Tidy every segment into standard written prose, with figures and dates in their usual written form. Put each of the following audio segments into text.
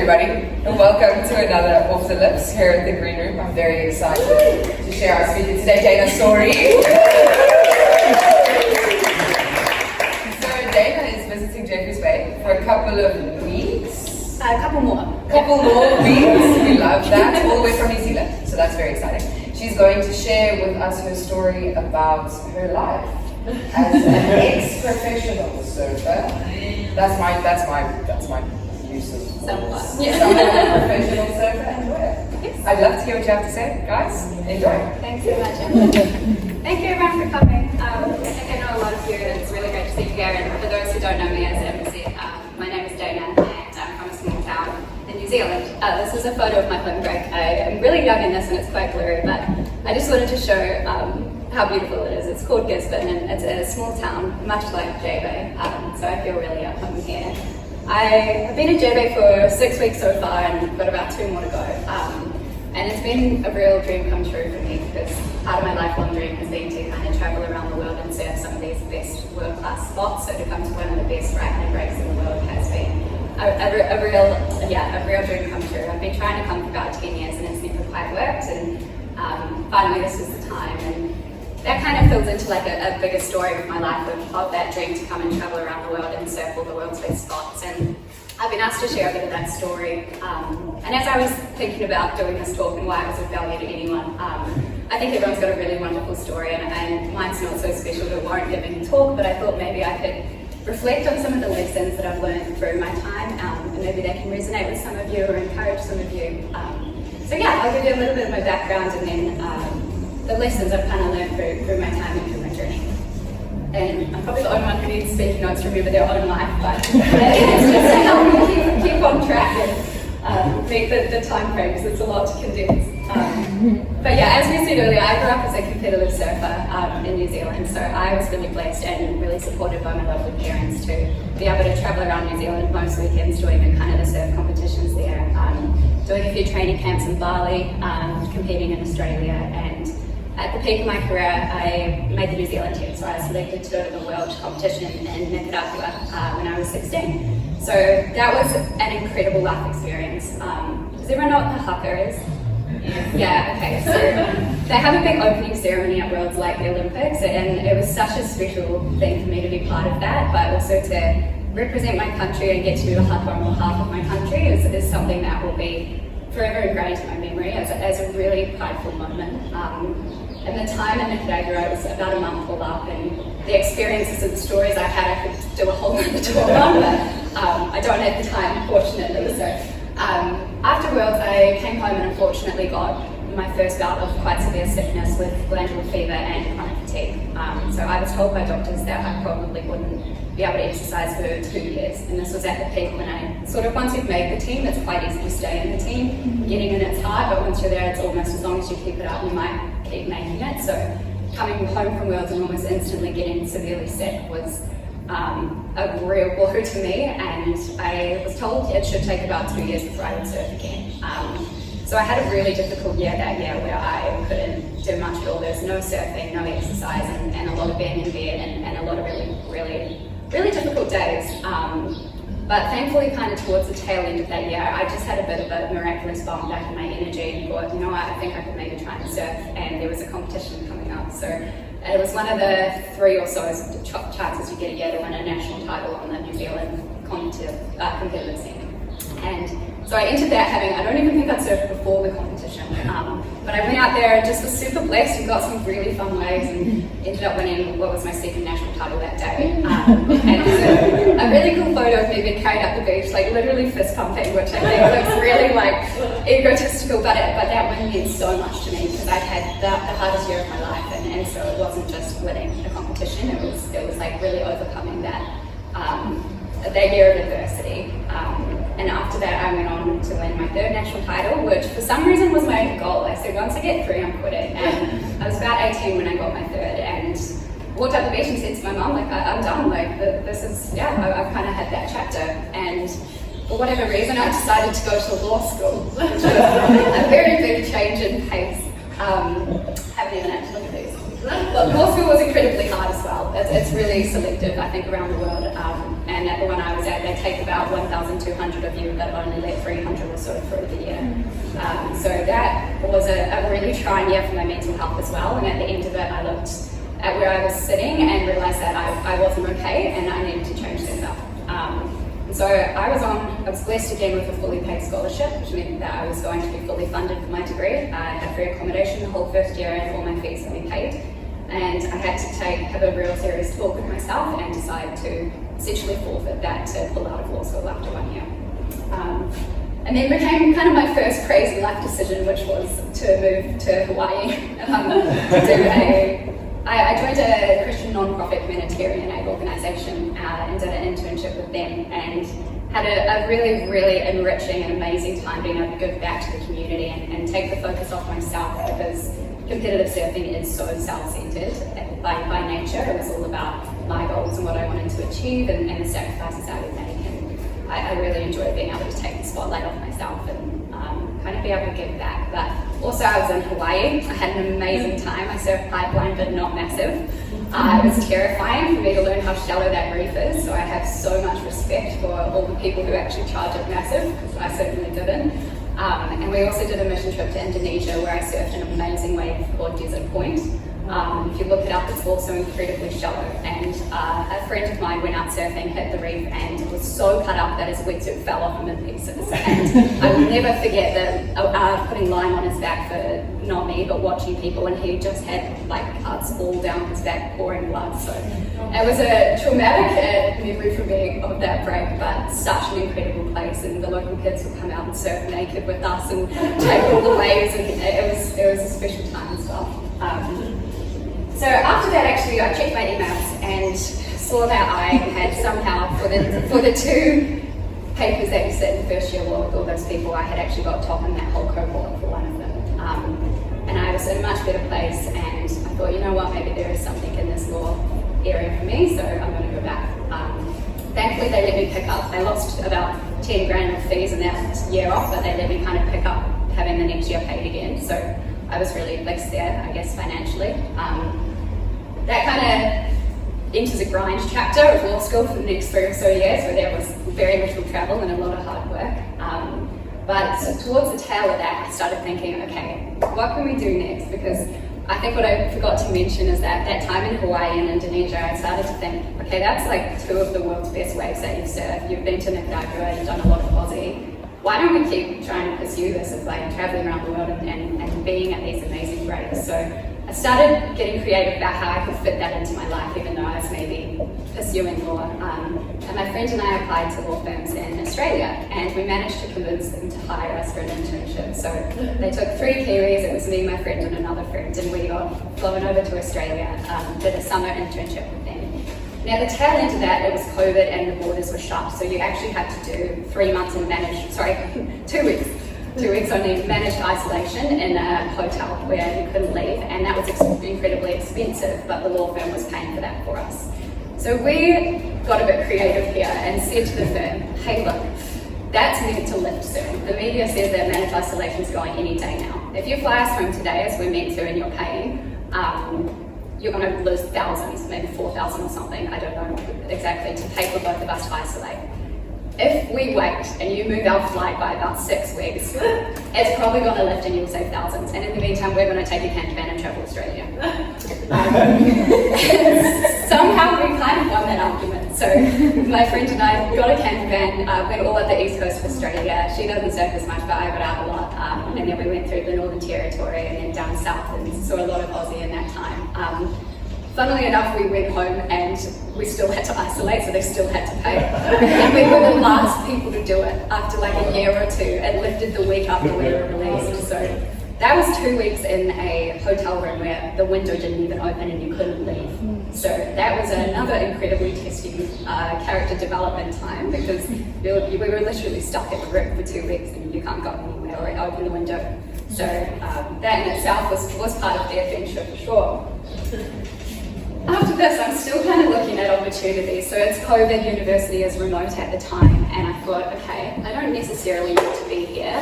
everybody, and welcome to another Off the Lips here at the Green Room. I'm very excited to share our speaker today, Dana's story. So Dana is visiting Jeffreys Bay for a couple of weeks. A couple more weeks. We love that. All the way from New Zealand, so that's very exciting. She's going to share with us her story about her life as an ex-professional surfer. That's my use of professional surfer. Enjoy it. Yes. I'd love to hear what you have to say, guys. Enjoy. Thanks so much, Emma. Thank you everyone for coming. I think I know a lot of you, and it's really great to see you here. And for those who don't know me, as Emma said, my name is Dana, and I'm from a small town in New Zealand. This is a photo of my home break. I am really young in this, and it's quite blurry, but I just wanted to show how beautiful it is. It's called Gisborne, and it's a small town, much like J-Bay, so I feel really at home here. I have been in J-Bay for 6 weeks so far, and got about 2 more to go. And it's been a real dream come true for me, because part of my lifelong dream has been to kind of travel around the world and surf some of these best world-class spots. So to come to one of the best right-hand breaks in the world has been a real dream come true. I've been trying to come for about 10 years, and it's never quite worked. And finally, this was the time. And that kind of fills into like a bigger story of my life of that dream to come and travel around the world and surf all the world's best spots. And I've been asked to share a bit of that story. And as I was thinking about doing this talk and why it was of value to anyone, I think everyone's got a really wonderful story, and mine's not so special to warrant giving a talk, but I thought maybe I could reflect on some of the lessons that I've learned through my time, and maybe they can resonate with some of you or encourage some of you. So yeah, I'll give you a little bit of my background, and then the lessons I've kind of learned through my time and through my journey. And I'm probably the only one who needs speaking notes to remember their own life, but it's just to help me keep on track and meet the time frame, because it's a lot to condense. But yeah, as we said earlier, I grew up as a competitive surfer in New Zealand, so I was really blessed and really supported by my lovely parents to be able to travel around New Zealand most weekends doing the kind of the surf competitions there, doing a few training camps in Bali, competing in Australia, and at the peak of my career, I made the New Zealand team, so I was selected to go to the world competition in Nicaragua when I was 16. So that was an incredible life experience. Does everyone know what the haka is? Yeah, okay, so they have a big opening ceremony at Worlds like the Olympics, and it was such a special thing for me to be part of that, but also to represent my country and get to do a haka on behalf of my country is something that will be forever ingrained in my memory as a really prideful moment. And the time in Nicaragua, it was about a month all up, and the experiences and the stories I had, I could do a whole other talk on, but I don't have the time, fortunately. So after Worlds, I came home and unfortunately got my first bout of quite severe sickness with glandular fever and chronic fatigue. So I was told by doctors that I probably wouldn't be able to exercise for 2 years, and this was at the peak when I sort of, once you've made the team, it's quite easy to stay in the team. Getting in it's hard, but once you're there, it's almost as long as you keep it up, you might keep making it. So coming home from Worlds and almost instantly getting severely sick was a real blow to me, and I was told it should take about 2 years before I would surf again. So I had a really difficult year that year where I couldn't do much at all. There was no surfing, no exercise, and a lot of being in bed, and a lot of really difficult days. But thankfully, kind of towards the tail end of that year, I just had a bit of a miraculous bomb back in my energy and thought, you know what, I think I could maybe try and surf, and there was a competition coming up. So it was one of the 3 or so chances you get a year to win a national title on the New Zealand competitive scene. And so I entered that I don't even think I'd surfed before the competition, but I went out there and just was super blessed and got some really fun waves and ended up winning what was my second national title that day. And there's a really cool photo of me being carried up the beach, like literally fist pumping, which I think looks really like egotistical, but that win meant so much to me because I'd had the hardest year of my life, and so it wasn't just winning a competition, it was like really overcoming that year of adversity. And after that, I went on to win my 3rd national title, which for some reason was my goal. I said, once I get 3, I'm quitting. And I was about 18 when I got my 3rd, and walked up the beach and said to my mum, like, I'm done. Like, this is, I've kind of had that chapter. And for whatever reason, I decided to go to law school, which was a very big change in pace. Haven't even had to look at these. Law school was incredibly hard as well. It's really selective, I think, around the world. and at the one I was at, they take about 1,200 of you, but only let 300 or so through the year. So that was a really trying year for my mental health as well, and at the end of it, I looked at where I was sitting and realised that I wasn't okay and I needed to change things up. And so I was blessed again with a fully paid scholarship, which meant that I was going to be fully funded for my degree. I had free accommodation the whole first year and all my fees would be paid. And I had to have a real serious talk with myself and decide to essentially forfeit that to pull out of law school after 1 year. And then became kind of my first crazy life decision, which was to move to Hawaii. I joined a Christian non-profit humanitarian aid organisation and did an internship with them, and had a really, really enriching and amazing time being able to give back to the community and take the focus off myself, because competitive surfing is so self-centered by nature. It was all about my goals and what I wanted to achieve and the sacrifices I would make. And I really enjoyed being able to take the spotlight off myself and kind of be able to give back. But also I was in Hawaii. I had an amazing time. I surfed pipeline, but not massive. It was terrifying for me to learn how shallow that reef is, so I have so much respect for all the people who actually charge it massive, because I certainly didn't. And we also did a mission trip to Indonesia where I surfed an amazing wave called Desert Point. If you look it up, it's also incredibly shallow. And a friend of mine went out surfing, hit the reef, and was so cut up that his wetsuit fell off him in pieces. And I will never forget that putting lime on his back for not me, but watching people, and he just had like cuts all down his back, pouring blood. So it was a traumatic memory for me of that break, but such an incredible place. And the local kids would come out and surf naked with us and take all the waves, and it was a special time as well. So after that, actually, I checked my emails and saw that I had somehow, for the two papers that you sit in first year law with all those people, I had actually got top in that whole cohort for one of them. And I was in a much better place, and I thought, you know what, maybe there is something in this law area for me, so I'm going to go back. Thankfully, they let me pick up. I lost about 10 grand of fees in that year off, but they let me kind of pick up having the next year paid again. So I was really blessed there, I guess, financially. That kind of enters a grind chapter of law school for the next 3 or so years, where there was very little travel and a lot of hard work. But towards the tail of that, I started thinking, okay, what can we do next? Because I think what I forgot to mention is that time in Hawaii and Indonesia, I started to think, okay, that's like 2 of the world's best waves that you've surfed. You've been to Nicaragua, you've done a lot of Aussie. Why don't we keep trying to pursue this of like traveling around the world and being at these amazing breaks? So I started getting creative about how I could fit that into my life, even though I was maybe pursuing law. And my friend and I applied to law firms in Australia, and we managed to convince them to hire us for an internship. So they took 3 Kiwis, it was me, my friend, and another friend, and we got flown over to Australia, did a summer internship with them. Now, the tail end of that, it was COVID and the borders were shut, so you actually had to do 3 months in 2 weeks. 2 weeks only managed isolation in a hotel where you couldn't leave, and that was incredibly expensive, but the law firm was paying for that for us. So we got a bit creative here and said to the firm, hey look, that's meant to lift soon. The media says that managed isolation is going any day now. If you fly us home today, as we're meant to, and you're paying, you're going to lose thousands, maybe 4,000 or something, I don't know exactly, to pay for both of us to isolate. If we wait and you move our flight by about 6 weeks, it's probably going to lift and you'll save thousands. And in the meantime, we're going to take a camper and travel to Australia. Somehow we kind of won that argument. So my friend and I got a camper van, went all up the east coast of Australia. She doesn't surf as much, but I got out a lot. And then we went through the Northern Territory and then down south and saw a lot of Aussie in that time. Funnily enough, we went home and we still had to isolate, so they still had to pay. And we were the last people to do it after like a year or 2. It lifted the week after we were released. So that was 2 weeks in a hotel room where the window didn't even open and you couldn't leave. So that was another incredibly testing character development time, because we were literally stuck in a room for 2 weeks and you can't go anywhere or open the window. So that in itself was part of the adventure for sure. After this, I'm still kind of looking at opportunities. So it's COVID, university is remote at the time, and I thought, okay, I don't necessarily need to be here.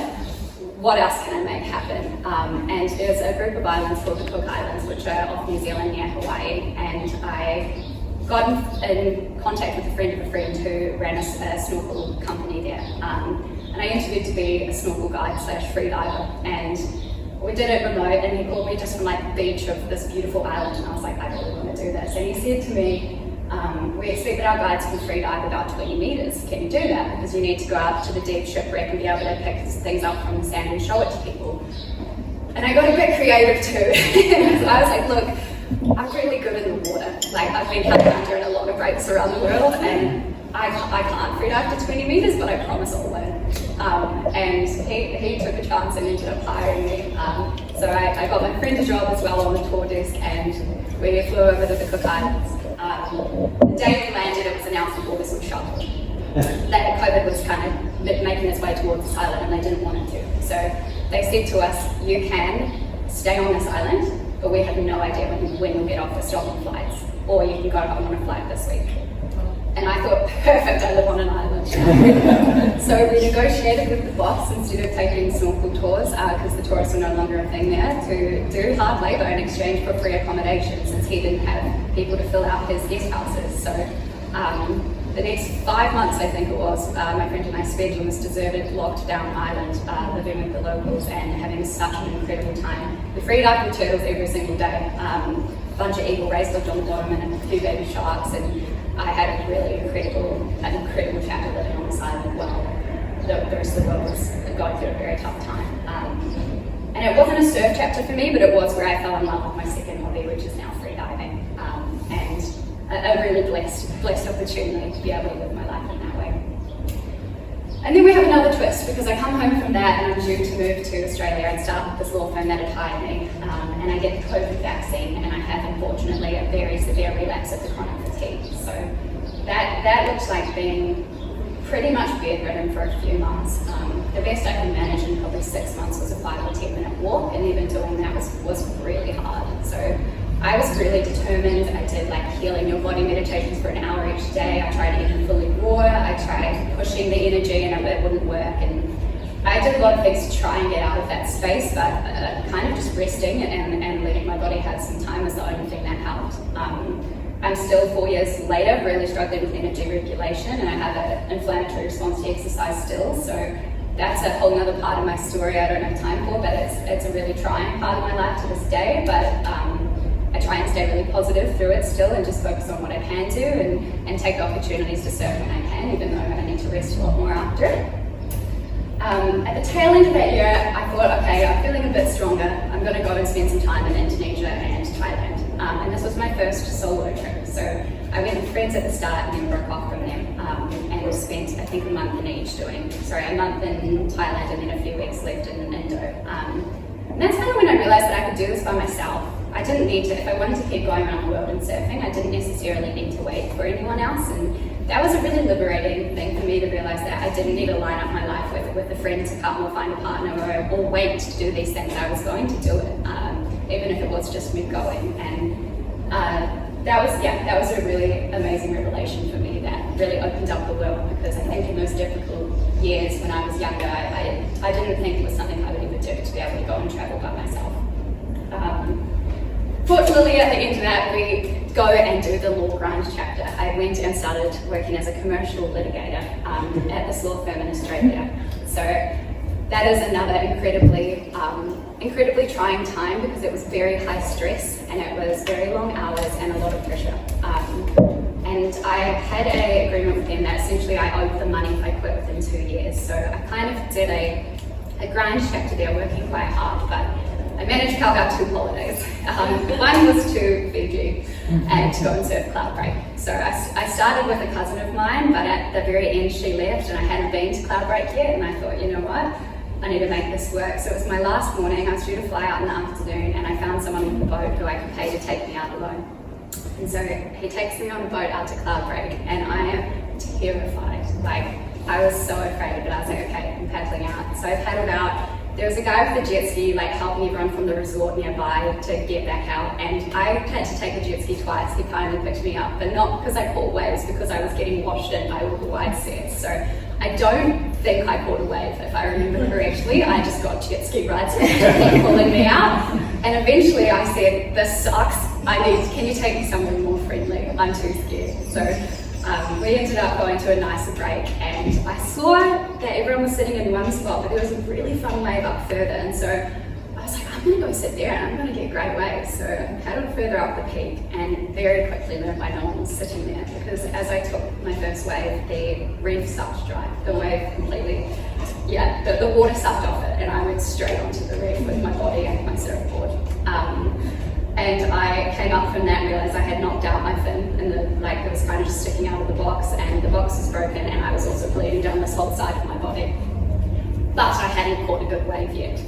What else can I make happen? And there's a group of islands called the Cook Islands, which are off New Zealand near Hawaii, and I got in contact with a friend who ran a snorkel company there. And I interviewed to be a snorkel guide / free diver. And we did it remote, and he called me just from like the beach of this beautiful island, and I was like, I really want to do this. And he said to me, we expect that our guides can free dive about 20 meters. Can you do that? Because you need to go out to the deep shipwreck and be able to pick things up from the sand and show it to people. And I got a bit creative too. So I was like, look, I'm really good in the water. Like, I've been coming under in a lot of breaks around the world, and I can't free dive to 20 meters, but I promise I'll learn. And he took a chance and ended up hiring me. So I got my friend a job as well on the tour desk, and we flew over to the Cook Islands. The day we landed, it was announced the borders were shut. That COVID was kind of making its way towards this island, and they didn't want it to. So they said to us, you can stay on this island, but we have no idea when you'll get off the stopping flights, or you can go home on a flight this week. And I thought, perfect, I live on an island. So we negotiated with the boss, instead of taking snorkel tours, because the tourists were no longer a thing there, to do hard labour in exchange for free accommodation, since he didn't have people to fill out his guest houses. So the next 5 months, I think it was, my friend and I spent on this deserted, locked down island, living with the locals and having such an incredible time. We free dive with turtles every single day. A bunch of eagle rays lived on the bottom, and a few baby sharks, and I had a really incredible chapter living on this island while the rest of the world was going through a very tough time. And it wasn't a surf chapter for me, but it was where I fell in love with my second hobby, which is now free diving. And a really blessed opportunity to be able to live my life in that way. And then we have another twist, because I come home from that and I'm due to move to Australia and start with this law firm that had hired me. And I get the COVID vaccine, and I have, unfortunately, a very severe relapse of the chronic fatigue. So that looks like being pretty much bedridden for a few months. The best I could manage in probably 6 months was a 5 or 10 minute walk, and even doing that was really hard. So I was really determined. I did like healing your body meditations for an hour each day. I tried eating fully raw. I tried pushing the energy, and it wouldn't work. And I did a lot of things to try and get out of that space, but kind of just resting and letting my body have some time was the only thing that helped. I'm still 4 years later really struggling with energy regulation, and I have an inflammatory response to exercise still. So that's a whole other part of my story I don't have time for, but it's a really trying part of my life to this day. But I try and stay really positive through it still, and just focus on what I can do, and take opportunities to surf when I can, even though I need to rest a lot more after it. At the tail end of that year, I thought, okay, I'm feeling a bit stronger. I'm going to go and spend some time in Indonesia and Thailand. And this was my first solo trip. So I went with friends at the start and then broke off from them, and spent, I think, a month in Thailand and then a few weeks left in Indo. And that's kind of when I realized that I could do this by myself. I didn't need to, if I wanted to keep going around the world and surfing, I didn't necessarily need to wait for anyone else. And that was a really liberating thing for me, to realize that I didn't need to line up my life with a friend to come or find a partner or wait to do these things. I was going to do it, even if it was just me going. And that was a really amazing revelation for me that really opened up the world, because I think in those difficult years when I was younger, I didn't think it was something I would ever do, to be able to go and travel by myself. Fortunately, at the end of that, we go and do the law grind chapter. I went and started working as a commercial litigator at this law firm in Australia. So that is another incredibly trying time, because it was very high stress, and it was very long hours and a lot of pressure. And I had an agreement with them that essentially I owed the money if I quit within 2 years. So I kind of did a grind chapter there, working quite hard, but I managed to carve out 2 holidays. One was to Fiji and to go and surf Cloudbreak. So I started with a cousin of mine, but at the very end she left and I hadn't been to Cloudbreak yet, and I thought, you know what, I need to make this work. So it was my last morning. I was due to fly out in the afternoon, and I found someone on the boat who I could pay to take me out alone. And so he takes me on a boat out to Cloudbreak, and I am terrified. Like, I was so afraid, but I was like, okay, I'm paddling out. So I paddled out. There was a guy with a jet ski, like, helping everyone from the resort nearby to get back out, and I had to take a jet ski twice. He kindly picked me up, but not because I caught waves, because I was getting washed in by all the wide sets. So I don't think I caught a wave, if I remember correctly. I just got jet ski rides pulling me out, and eventually I said, this sucks. can you take me somewhere more friendly? I'm too scared. So we ended up going to a nicer break, and I saw that everyone was sitting in one spot, but there was a really fun wave up further, and so I was like, I'm gonna go sit there and I'm gonna get great waves. So I paddled further up the peak and very quickly learned why no one was sitting there, because as I took my first wave, the reef sucked dry. The wave completely, the water sucked off it, and I went straight onto the reef with my body and my surfboard. And I came up from that and realised I had knocked out my fin, and it was kind of just sticking out of the box, and the box was broken, and I was also bleeding down this whole side of my body. But I hadn't caught a good wave yet.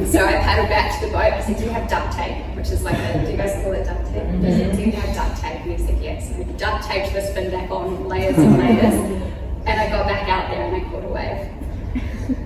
So I paddled back to the boat. I said, do you have duct tape? Which is like do you guys call it duct tape? I said, do you have duct tape? And he said, yes. And I duct taped this fin back on, layers and layers. And I got back out there and I caught a wave.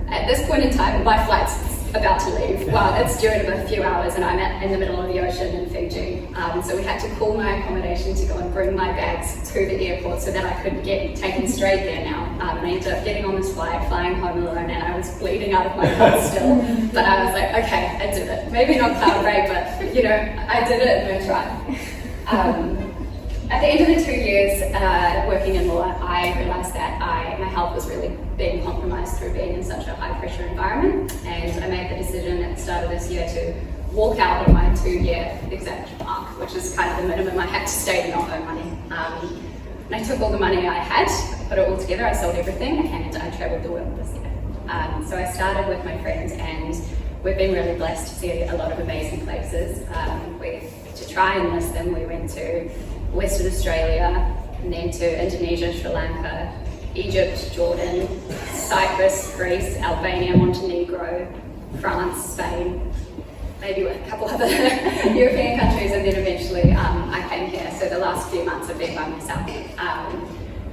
At this point in time, my flight's about to leave. Well, it's due in a few hours, and I'm in the middle of the ocean in Fiji. So we had to call my accommodation to go and bring my bags to the airport so that I could get taken straight there now. And I ended up getting on this flight, flying home alone, and I was bleeding out of my heart still. But I was like, okay, I did it. Maybe not cloud break, but I did it and I tried. At the end of the 2 years working in law, I realised that my health was really being compromised through being in such a high pressure environment, and I made the decision at the start of this year to walk out of my 2-year exact mark, which is kind of the minimum I had to stay and not owe money. And I took all the money I had, put it all together, I sold everything, and I travelled the world this year. So I started with my friends, and we've been really blessed to see a lot of amazing places. To try and list them, we went to Western Australia, and then to Indonesia, Sri Lanka, Egypt, Jordan, Cyprus, Greece, Albania, Montenegro, France, Spain, maybe a couple other European countries, and then eventually I came here. So the last few months I've been by myself.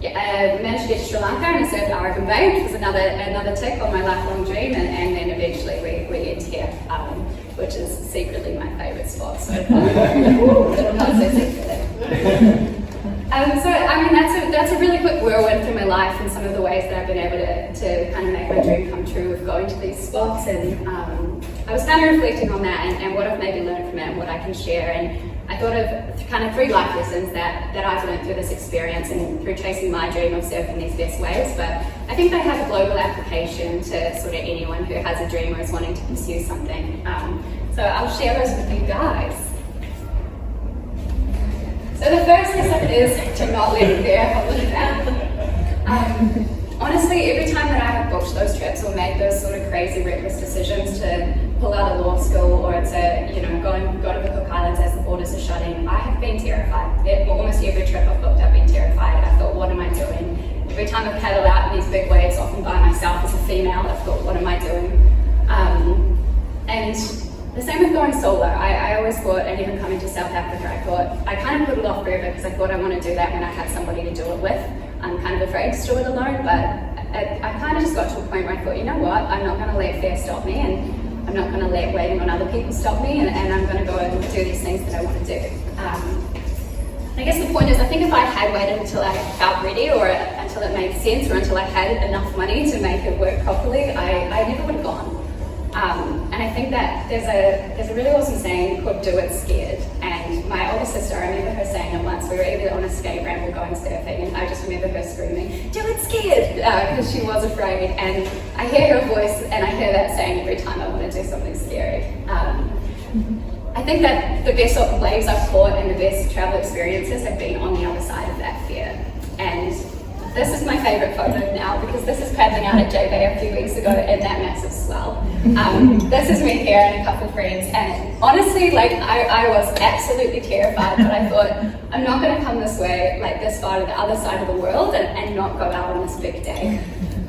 I managed to get to Sri Lanka and I served Arakan Bay, which was another tick on my lifelong dream, and then eventually we end here, which is secretly my favourite spot. So not so secretly. So I mean that's a really quick whirlwind through my life and some of the ways that I've been able to kind of make my dream come true of going to these spots, and I was kind of reflecting on that and what I've maybe learned from it and what I can share, and I thought of kind of 3 life lessons that I've learned through this experience and through chasing my dream of surfing these best waves, but I think they have a global application to sort of anyone who has a dream or is wanting to pursue something. So I'll share those with you guys. So the first lesson is to not let fear hold you back. Honestly, every time that I have booked those trips or made those sort of crazy reckless decisions to pull out of law school or to go to the Cook Islands as the borders are shutting, I have been terrified. Almost every trip I've booked, I've been terrified. I thought, what am I doing? Every time I've paddled out in these big waves, often by myself as a female, I've thought, what am I doing? And the same with going solo. I always thought, and even coming to South Africa, I kind of put it off forever because I thought I want to do that when I had somebody to do it with. I'm kind of afraid to do it alone, but I kind of just got to a point where I thought, you know what, I'm not going to let fear stop me, and I'm not going to let waiting on other people stop me, and I'm going to go and do these things that I want to do. I guess the point is, I think if I had waited until I felt ready, or until it made sense, or until I had enough money to make it work properly, I never would have gone. And I think that there's a really awesome saying called "do it scared." And my older sister, I remember her saying it once. We were either on a skate ramp or going surfing, and I just remember her screaming, "Do it scared," because she was afraid. And I hear her voice, and I hear that saying every time I want to do something scary. I think that the best waves I've caught and the best travel experiences have been on the other side of that fear. And this is my favourite photo now, because this is paddling out at J Bay a few weeks ago in that massive swell. This is me here and a couple of friends, and honestly, I was absolutely terrified, but I thought, I'm not going to come this way, this far to the other side of the world and not go out on this big day.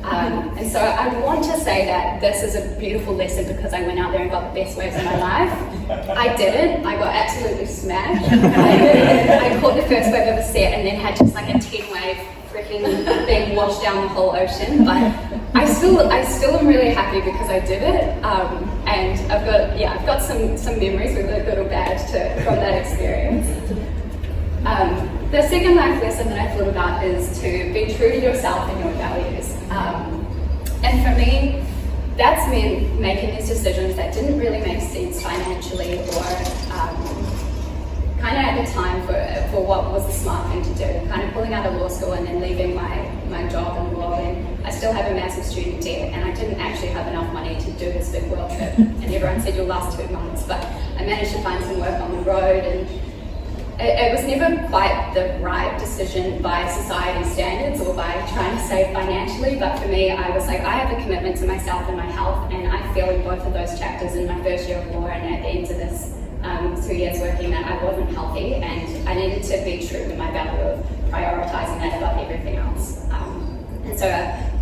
And so I want to say that this is a beautiful lesson because I went out there and got the best waves of my life. I didn't. I got absolutely smashed. I caught the first wave of a set and then had just like a 10-wave freaking thing washed down the whole ocean. But I still am really happy because I did it. And I've got some memories, whether good or bad, from that experience. The second life lesson that I thought about is to be true to yourself and your values. And for me, that's meant making these decisions that didn't really make sense financially or kind of at the time for what was the smart thing to do, kind of pulling out of law school and then leaving my job and law, and I still have a massive student debt, and I didn't actually have enough money to do this big world trip, and everyone said you'll last 2 months, but I managed to find some work on the road, and it was never quite the right decision by society standards or by trying to save financially, but for me, I was like, I have a commitment to myself and my health, and I feel in both of those chapters in my first year of law and at the end of this 2 years working that I wasn't healthy, and I needed to be true to my value of prioritising that above everything else. And so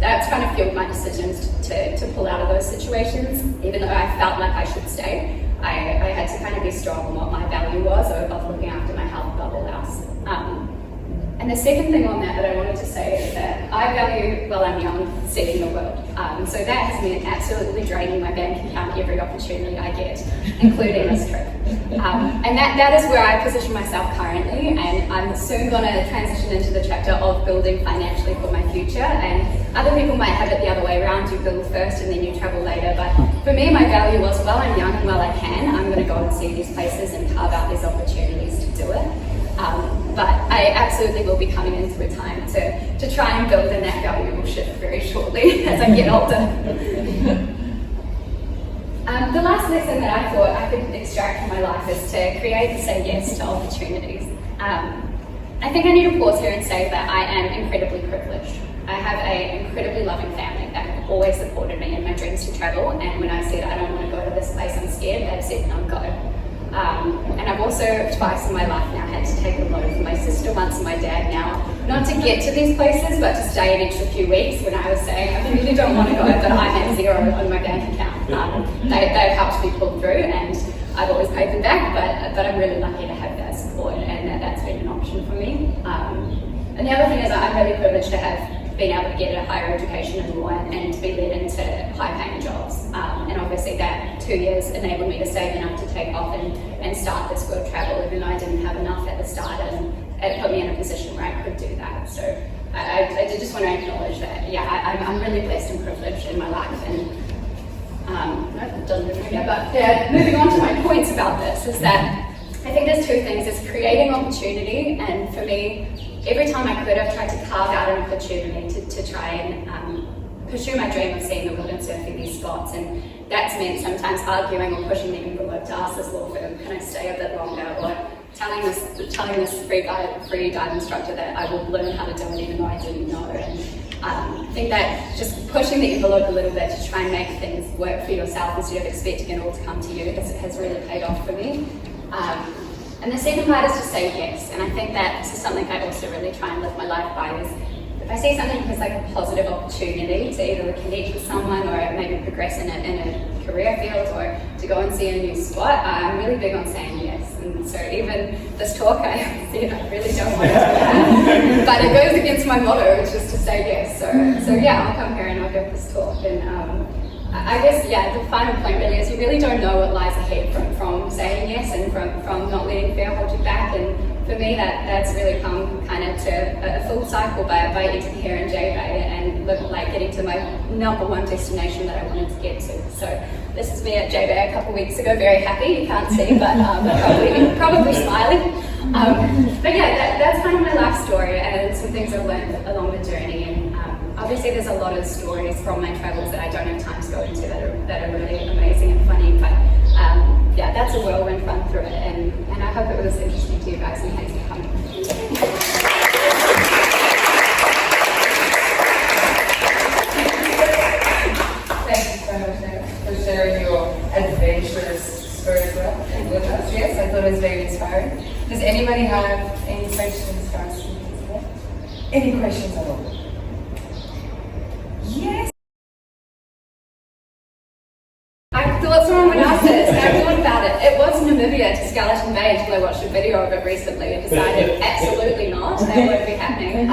that's kind of fueled my decisions to pull out of those situations, even though I felt like I should stay. I had to kind of be strong on what my value was of looking after my health above all else. And the second thing on that I wanted to say is that I value, while I'm young, seeing the world. So that has meant absolutely draining my bank account every opportunity I get, including this trip. And that is where I position myself currently, and I'm soon going to transition into the chapter of building financially for my future. And other people might have it the other way around, you build first and then you travel later. But for me, my value was, while I'm young and while I can, I'm going to go and see these places and carve out these opportunities to do it. But I absolutely will be coming into a time to try and build in that valuable shift very shortly as I get older. The last lesson that I thought I could extract from my life is to create and say yes to opportunities. I think I need to pause here and say that I am incredibly privileged. I have an incredibly loving family that have always supported me in my dreams to travel, and when I said I don't want to go to this place, I'm scared, they've said no, go. And I've also twice in my life now had to take a loan from my sister, once and my dad now, not to get to these places, but to stay an extra few weeks when I was saying I really don't want to go, but I'm at zero on my bank account. They've helped me pull through, and I've always paid them back, but I'm really lucky to have that support, and that's been an option for me. And the other thing is that I'm really privileged to have been able to get a higher education in law and to be led into high-paying jobs. And obviously that 2 years enabled me to save enough to take off and start this world travel, even though I didn't have enough at the start, and it put me in a position where I could do that. So I did just want to acknowledge that, yeah, I'm really blessed and privileged in my life. And moving on to my points about this is that I think there's two things. It's creating opportunity, and for me, every time I could, I've tried to carve out an opportunity to try and pursue my dream of seeing the world and surfing these spots. And that's meant sometimes arguing or pushing the envelope to ask this law firm, can I stay a bit longer? Or telling this free dive instructor that I will learn how to do it even though I didn't know. And I think that just pushing the envelope a little bit to try and make things work for yourself instead of expecting it all to come to you has really paid off for me. And the second part is to say yes, and I think that this is something I also really try and live my life by is if I see something as like a positive opportunity to either connect with someone or maybe progress in a career field or to go and see a new spot, I'm really big on saying yes. And so even this talk, I really don't want to do that, but it goes against my motto, which is to say yes. So yeah, I'll come here and I'll give this talk. And I guess, yeah, the final point really is you really don't know what lies ahead from saying yes and from not letting fear hold you back. And for me, that's really come kind of to a full cycle by entering here in J Bay and like getting to my number one destination that I wanted to get to. So this is me at J Bay a couple of weeks ago, very happy, you can't see, but probably smiling. But yeah, that's kind of my life story and some things I've learned along the journey. And obviously there's a lot of stories from my travels that I don't have time to go into that are really amazing and funny, but yeah, that's a whirlwind run through it, and I hope it was interesting to you guys, and thanks for coming. Thank you so much for sharing your adventurous story with us. Yes, I thought it was very inspiring. Does anybody have any questions for us? Any questions at all? Yes. I thought someone would ask this, and I thought about it. It was Namibia to Skeleton Bay until I watched a video of it recently and decided absolutely not, that won't be happening.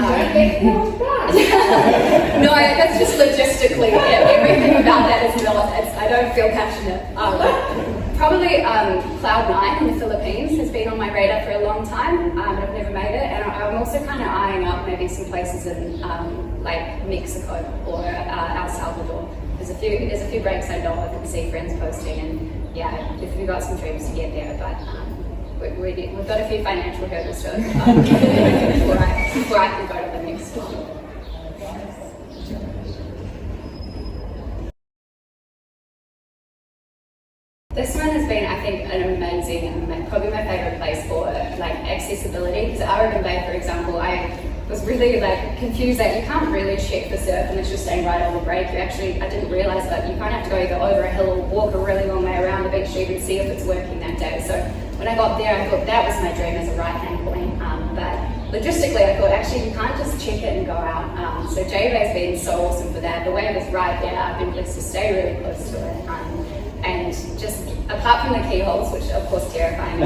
No, that's just logistically it. Everything about that is not, I don't feel passionate. Probably Cloud9 in the Philippines has been on my radar for a long time, but I've never made it. And I'm also kind of eyeing up maybe some places in like Mexico or El Salvador. There's a few breaks I know of and see friends posting, and yeah, if you've got some dreams to get there. But we've got a few financial hurdles to overcome before I can go to the next one. This one has been, I think, an amazing and probably my favourite place for like accessibility. Because at Aragon Bay, for example, I was really like confused that you can't really check the surf unless you're staying right on the break. I didn't realise that you kind of have to go either over a hill or walk a really long way around the beach to even see if it's working that day. So when I got there, I thought that was my dream as a right-hand point. But logistically, I thought actually you can't just check it and go out. So J-Bay's been so awesome for that. The wave is right there. I've been blessed to stay really close to it. And just apart from the keyholes, which of course terrify me,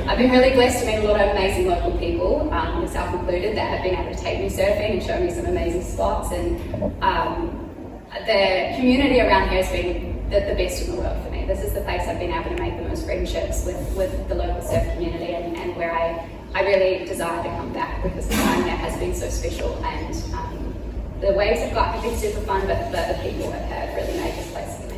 I've been really blessed to meet a lot of amazing local people, myself included, that have been able to take me surfing and show me some amazing spots. And the community around here has been the best in the world for me. This is the place I've been able to make the most friendships with the local surf community, and where I really desire to come back, because the time there has been so special. And the waves have got to be super fun, but the people have really made this place for me.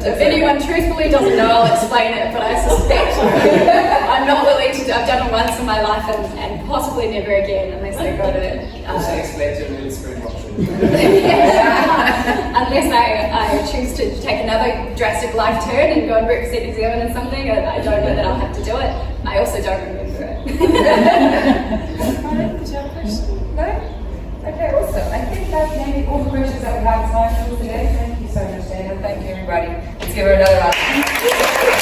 If anyone truthfully doesn't know, I'll explain it, but I suspect I'm not willing to. I've done it once in my life and possibly never again unless I go to. Also explain to me the screen option. Unless I choose to take another drastic life turn and go and represent New Zealand in something, I don't know that I'll have to do it. I also don't remember it. Did you have a question? No? Okay, awesome. I think that's maybe all the questions that we have time for today. Thank you so much, Dana. Thank you, everybody. Let's give her another round.